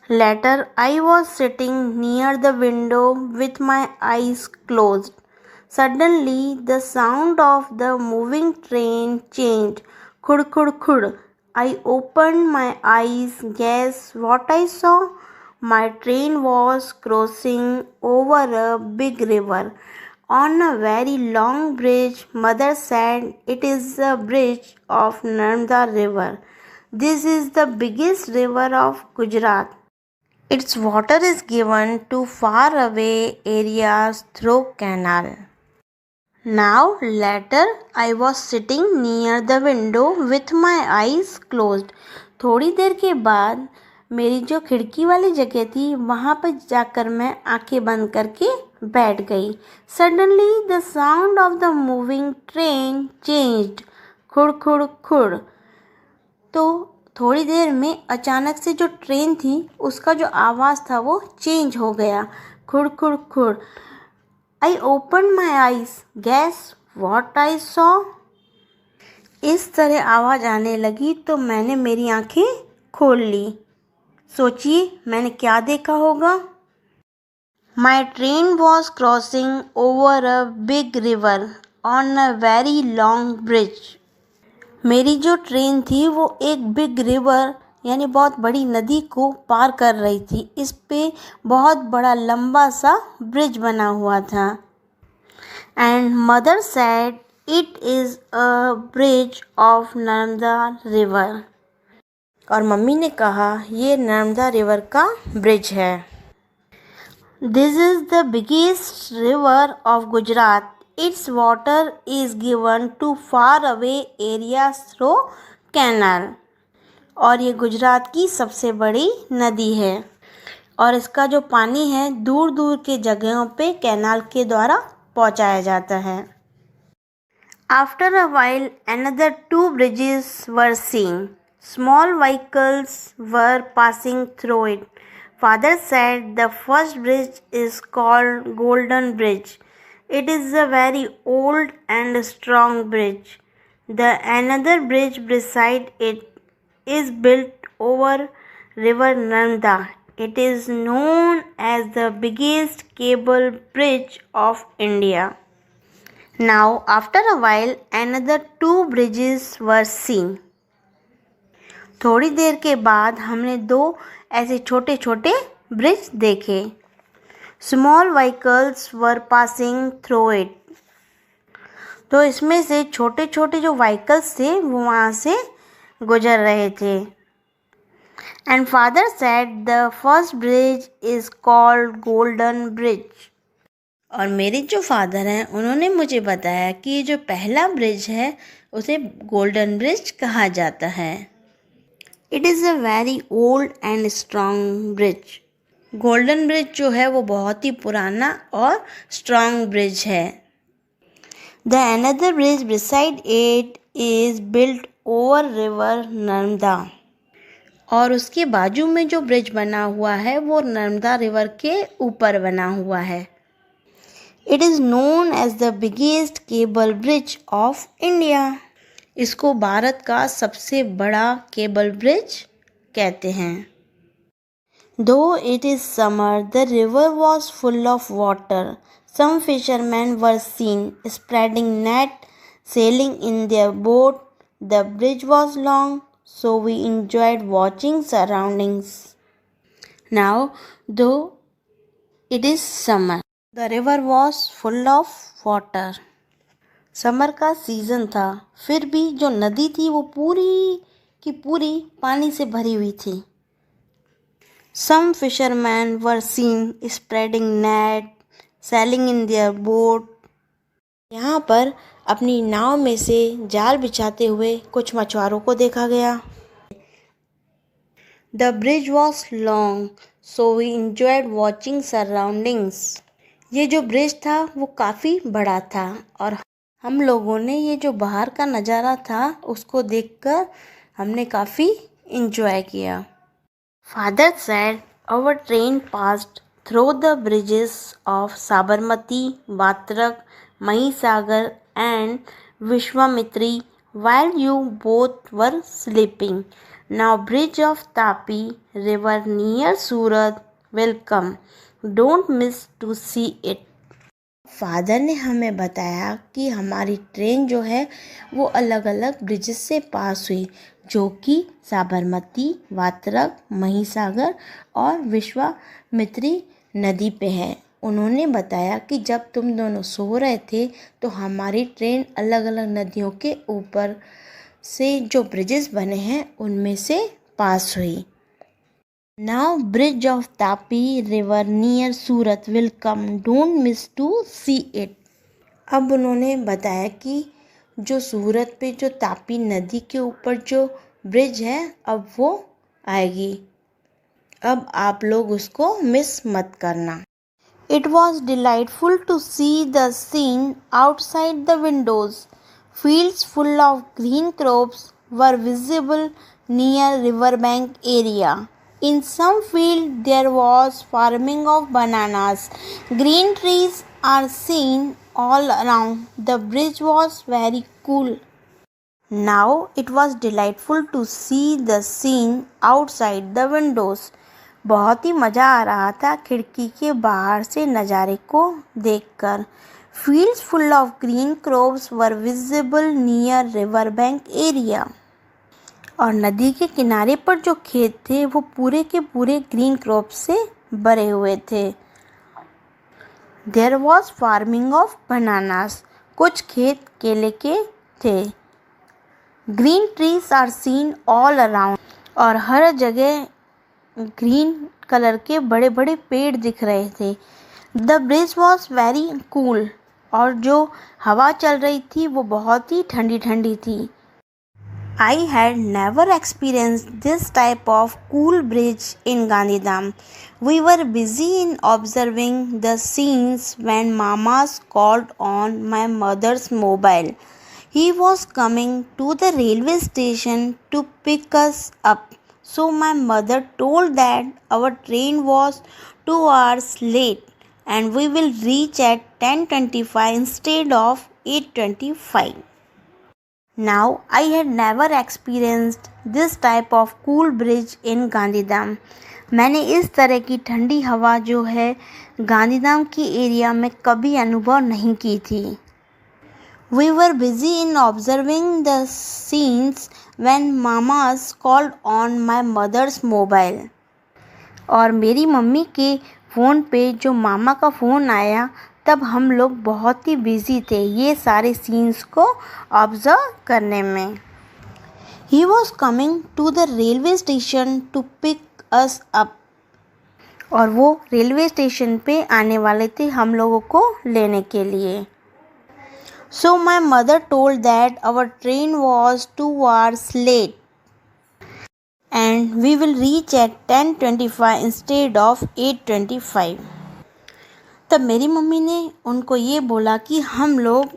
Later, I was sitting near the window with my eyes closed. Suddenly, the sound of the moving train changed. Khud khud khud. I opened my eyes. Guess what I saw? My train was crossing over a big river. On a very long bridge, mother said it is the bridge of Narmada River. This is the biggest river of Gujarat. Its water is given to far away areas through canal. Now later I was sitting near the window with my eyes closed. थोड़ी देर के बाद मेरी जो खिड़की वाली जगह थी वहाँ पर जाकर मैं आंखें बंद करके बैठ गई. Suddenly the sound of the moving train changed. खुड़ खुड़ खुड़. तो थोड़ी देर में अचानक से जो ट्रेन थी उसका जो आवाज़ था वो चेंज हो गया. खुड़ खुड़ खुड़. I open my eyes. Guess what I saw. इस तरह आवाज़ आने लगी तो मैंने मेरी आंखें खोल ली. सोचिए मैंने क्या देखा होगा. My train was crossing over a big river on a very long bridge. मेरी जो ट्रेन थी वो एक बिग रिवर यानी बहुत बड़ी नदी को पार कर रही थी. इस पे बहुत बड़ा लंबा सा ब्रिज बना हुआ था. And mother said it is a bridge of Narmada river. और मम्मी ने कहा ये नर्मदा रिवर का ब्रिज है. This is the biggest river of Gujarat. Its water is given to far away areas through canal. और ये गुजरात की सबसे बड़ी नदी है और इसका जो पानी है दूर दूर के जगहों पे कैनाल के द्वारा पहुंचाया जाता है. After a while, another two bridges were seen. Small vehicles were passing through it. Father said the first bridge is called Golden Bridge. It is a very old and strong bridge. The another bridge beside it is built over river Narmada. It is known as the biggest cable bridge of India. Now after a while another two bridges were seen. थोड़ी देर के बाद हमने दो ऐसे छोटे छोटे bridge देखे. Small vehicles were passing through it. तो इसमें से छोटे छोटे जो व्हीकल्स थे वो वहाँ से गुजर रहे थे. And father said the first bridge is called Golden Bridge. और मेरे जो फादर हैं उन्होंने मुझे बताया कि ये जो पहला ब्रिज है उसे गोल्डन ब्रिज कहा जाता है. It is a very old and strong bridge. Golden bridge जो है वो बहुत ही पुराना और स्ट्रॉन्ग ब्रिज है. The another bridge beside it is built over river Narmada. और उसके बाजू में जो ब्रिज बना हुआ है वो नर्मदा रिवर के ऊपर बना हुआ है. It is known as the biggest cable bridge of India. इसको भारत का सबसे बड़ा केबल ब्रिज कहते हैं. Though it is summer, the river was full of water. Some fishermen were seen spreading net, sailing in their boat. The bridge was long, so we enjoyed watching surroundings. Now, though it is summer, the river was full of water. Summer का season था, फिर भी जो नदी थी वो पूरी की पूरी पानी से भरी हुई थी. Some fishermen were seen spreading net, sailing in their boat. यहाँ पर अपनी नाव में से जाल बिछाते हुए कुछ मछुआरों को देखा गया. The bridge was long, so we enjoyed watching surroundings. ये जो ब्रिज था वो काफ़ी बड़ा था और हम लोगों ने ये जो बाहर का नज़ारा था उसको देखकर हमने काफ़ी इंजॉय किया. Father said our train passed through the bridges of Sabarmati, Vatrak, Mahisagar and Vishwamitri while you both were sleeping. Now bridge of Tapi river near Surat will come. Don't miss to see it. Father ने हमें बताया कि हमारी train जो है वो अलग अलग ब्रिजेस से पास हुई, जो कि साबरमती, वात्रक, महिसागर और विश्वामित्री नदी पे है। उन्होंने बताया कि जब तुम दोनों सो रहे थे तो हमारी ट्रेन अलग अलग नदियों के ऊपर से जो ब्रिजेस बने हैं उनमें से पास हुई। Now bridge of Tapi river near Surat will come. Don't miss to see it. अब उन्होंने बताया कि जो सूरत पे जो तापी नदी के ऊपर जो ब्रिज है अब वो आएगी, अब आप लोग उसको मिस मत करना। It was delightful to see the scene outside the windows. Fields full of green crops were visible near riverbank area. In some field there was farming of bananas. Green trees are seen all around. The bridge was very cool. Now it was delightful to see the scene outside the windows. बहुत ही मज़ा आ रहा था खिड़की के बाहर से नज़ारे को देखकर। Fields full of green crops were visible near riverbank area. और नदी के किनारे पर जो खेत थे वो पूरे के पूरे ग्रीन क्रॉप से भरे हुए थे। There was farming of bananas. कुछ खेत केले के थे। Green trees are seen all around. और हर जगह ग्रीन कलर के बड़े बड़े पेड़ दिख रहे थे। The bridge was very cool. और जो हवा चल रही थी वो बहुत ही ठंडी ठंडी थी। I had never experienced this type of cool bridge in Gandhidham. We were busy in observing the scenes when Mamas called on my mother's mobile. He was coming to the railway station to pick us up. So my mother told that our train was 2 hours late and we will reach at 10:25 instead of 8:25. Now I had never experienced this type of cool bridge in Gandhidham. मैंने इस तरह की ठंडी हवा जो है गांधीधाम की area में कभी अनुभव नहीं की थी। We were busy in observing the scenes when mamas called on my mother's mobile. और मेरी मम्मी के फ़ोन पे जो मामा का फ़ोन आया तब हम लोग बहुत ही बिजी थे ये सारे सीन्स को ऑब्जर्व करने में। He was coming to the railway station to pick us up. और वो रेलवे स्टेशन पे आने वाले थे हम लोगों को लेने के लिए। So my mother told that our train was 2 hours late and we will reach at 10:25 instead of 8:25. तब मेरी मम्मी ने उनको ये बोला कि हम लोग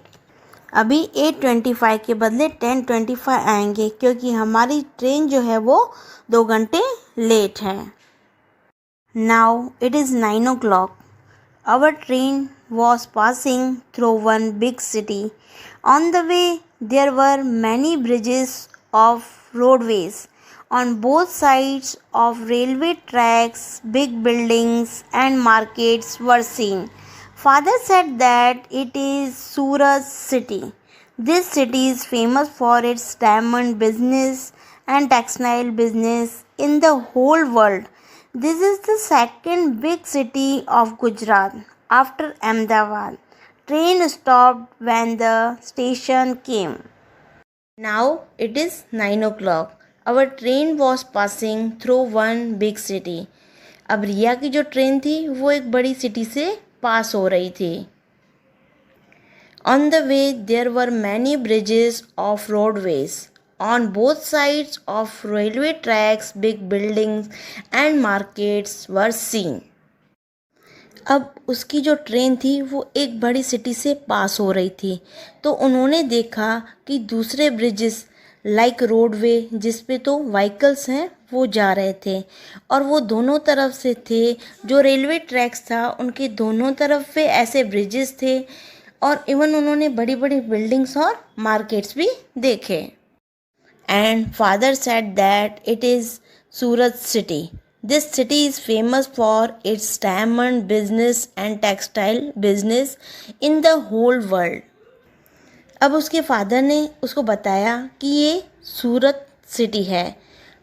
अभी 8:25 के बदले 10:25 आएंगे क्योंकि हमारी ट्रेन जो है वो 2 घंटे लेट है। Now it is 9 o'clock. Our train was passing through one big city. On the way there were many bridges of roadways. On both sides of railway tracks, big buildings and markets were seen. Father said that it is Surat city. This city is famous for its diamond business and textile business in the whole world. This is the second big city of Gujarat after Ahmedabad. Train stopped when the station came. Now it is 9 o'clock. Our train was passing through one big city. अब रिया की जो train थी वो एक बड़ी city से पास हो रही थी। On the way there were many bridges of roadways. On both sides of railway tracks, big buildings and markets were seen. अब उसकी जो ट्रेन थी वो एक बड़ी सिटी से पास हो रही थी तो उन्होंने देखा कि दूसरे ब्रिजेस लाइक रोडवे जिस पे तो व्हीकल्स हैं वो जा रहे थे और वो दोनों तरफ से थे। जो रेलवे ट्रैक्स था उनके दोनों तरफ पे ऐसे ब्रिजेस थे और इवन उन्होंने बड़ी बड़ी बिल्डिंग्स और मार्केट्स भी देखे। and father said that it is Surat city. This city is famous for its diamond business and textile business in the whole world. अब उसके फादर ने उसको बताया कि ये सूरत सिटी है.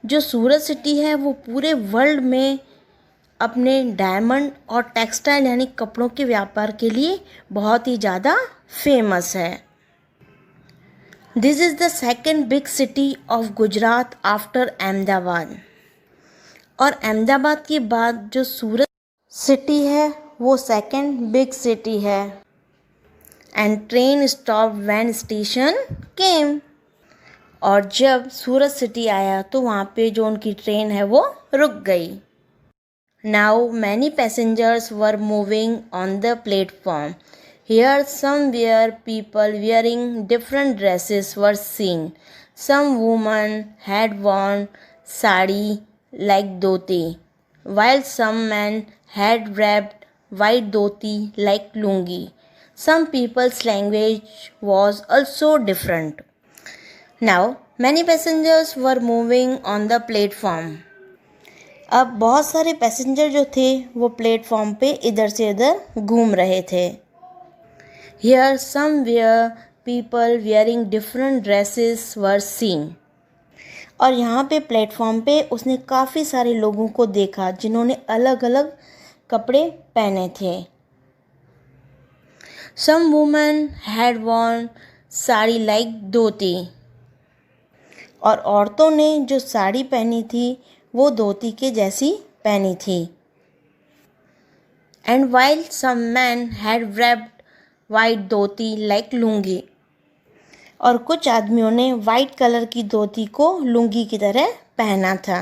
जो सूरत सिटी है वो पूरे वर्ल्ड में अपने डायमंड और टेक्सटाइल यानी कपड़ों के व्यापार के लिए बहुत ही ज़्यादा फेमस है. This is the second big city of Gujarat after Ahmedabad. और अहमदाबाद के बाद जो सूरत सिटी है वो सेकेंड बिग सिटी है. And train stop when station came. और जब सूरत सिटी आया तो वहाँ पे जो उनकी ट्रेन है वो रुक गई. Now many passengers were moving on the platform. Here somewhere people wearing different dresses were seen. Some women had worn sari like dhoti, while some men had wrapped white dhoti like lungi. Some people's language was also different. Now many passengers were moving on the platform. अब बहुत सारे passenger जो थे वो platform पे इधर से उधर घूम रहे थे. Here somewhere people wearing different dresses were seen. और यहाँ पे प्लेटफॉर्म पे उसने काफ़ी सारे लोगों को देखा जिन्होंने अलग अलग कपड़े पहने थे. Some women had worn sari like धोती. और औरतों ने जो साड़ी पहनी थी वो धोती के जैसी पहनी थी. And while some men had wrapped white dhoti like lungi. और कुछ आदमियों ने वाइट कलर की धोती को लुंगी की तरह पहना था.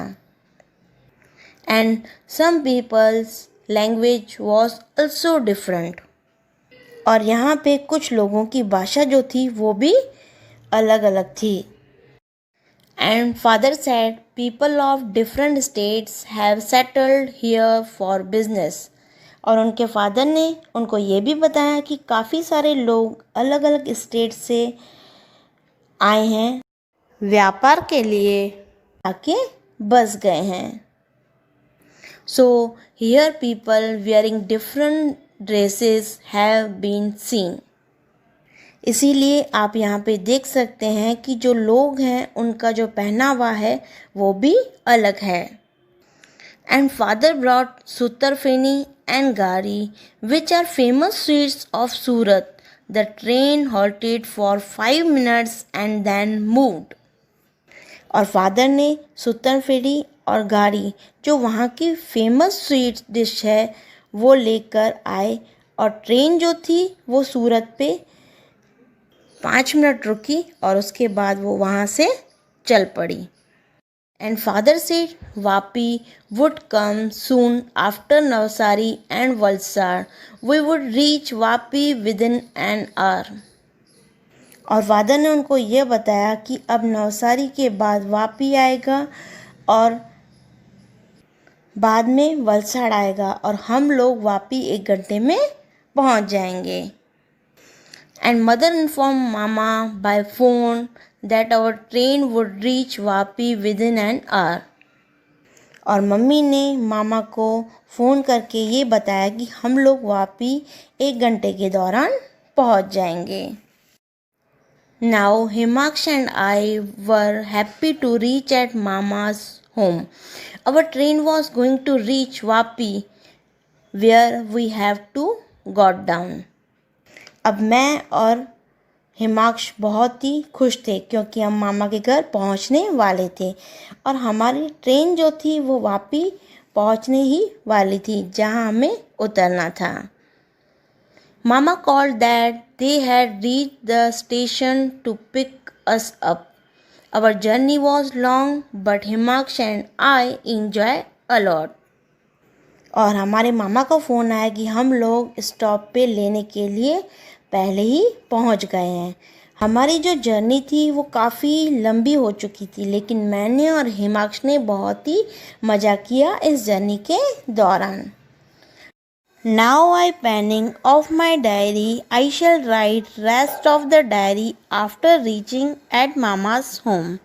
And some peoples language was also different. और यहाँ पे कुछ लोगों की भाषा जो थी वो भी अलग अलग थी. And father said people of different states have settled here for business. और उनके फादर ने उनको ये भी बताया कि काफ़ी सारे लोग अलग अलग स्टेट से आए हैं व्यापार के लिए आके बस गए हैं. So here people wearing different dresses have been seen. इसीलिए आप यहाँ पे देख सकते हैं कि जो लोग हैं उनका जो पहनावा है वो भी अलग है. And father brought sutarfeni and gari, which are famous sweets of Surat. The train halted for 5 minutes and then moved. और फादर ने सुतरफेनी और गारी जो वहाँ की फेमस स्वीट डिश है वो लेकर आए. और ट्रेन जो थी वो सूरत पे 5 मिनट रुकी और उसके बाद वो वहाँ से चल पड़ी. And father said Vapi would come soon after Navsari and Valsad. We would reach Vapi within an hour. और फादर ने उनको ये बताया कि अब नवसारी के बाद वापी आएगा और बाद में वलसाड़ आएगा और हम लोग वापी 1 घंटे में पहुंच जाएंगे. And mother informed Mama by phone that our train would reach Vapi within an hour. और मम्मी ने मामा को फ़ोन करके ये बताया कि हम लोग वापी 1 घंटे के दौरान पहुंच जाएंगे. Now Himaksh and I were happy to reach at Mama's home. Our train was going to reach Vapi where we have to got down. अब मैं और हिमाक्ष बहुत ही खुश थे क्योंकि हम मामा के घर पहुंचने वाले थे और हमारी ट्रेन जो थी वो वापी पहुंचने ही वाली थी जहां हमें उतरना था. Mama called that they had reached the station to pick us up. Our journey was long but Himaksh and I enjoy a lot. और हमारे मामा का फ़ोन आया कि हम लोग स्टॉप पे लेने के लिए पहले ही पहुंच गए हैं. हमारी जो जर्नी थी वो काफ़ी लंबी हो चुकी थी लेकिन मैंने और हिमाक्ष ने बहुत ही मज़ा किया इस जर्नी के दौरान. Now I penning off my diary. I shall write rest of the diary after reaching at mama's home.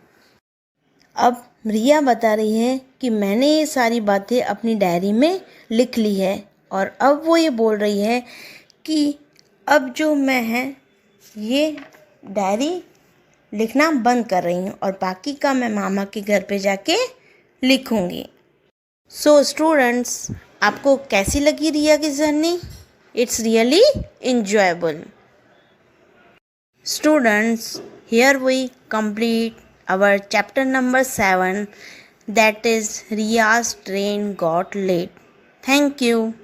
अब रिया बता रही है कि मैंने ये सारी बातें अपनी डायरी में लिख ली है और अब वो ये बोल रही है कि अब जो मैं है ये डायरी लिखना बंद कर रही हूँ और बाकी का मैं मामा के घर पे जाके लिखूँगी। सो स्टूडेंट्स, आपको कैसी लगी रिया की journey? It's really enjoyable. Students, here we complete our chapter number 7, that is Riya's train got late. Thank you.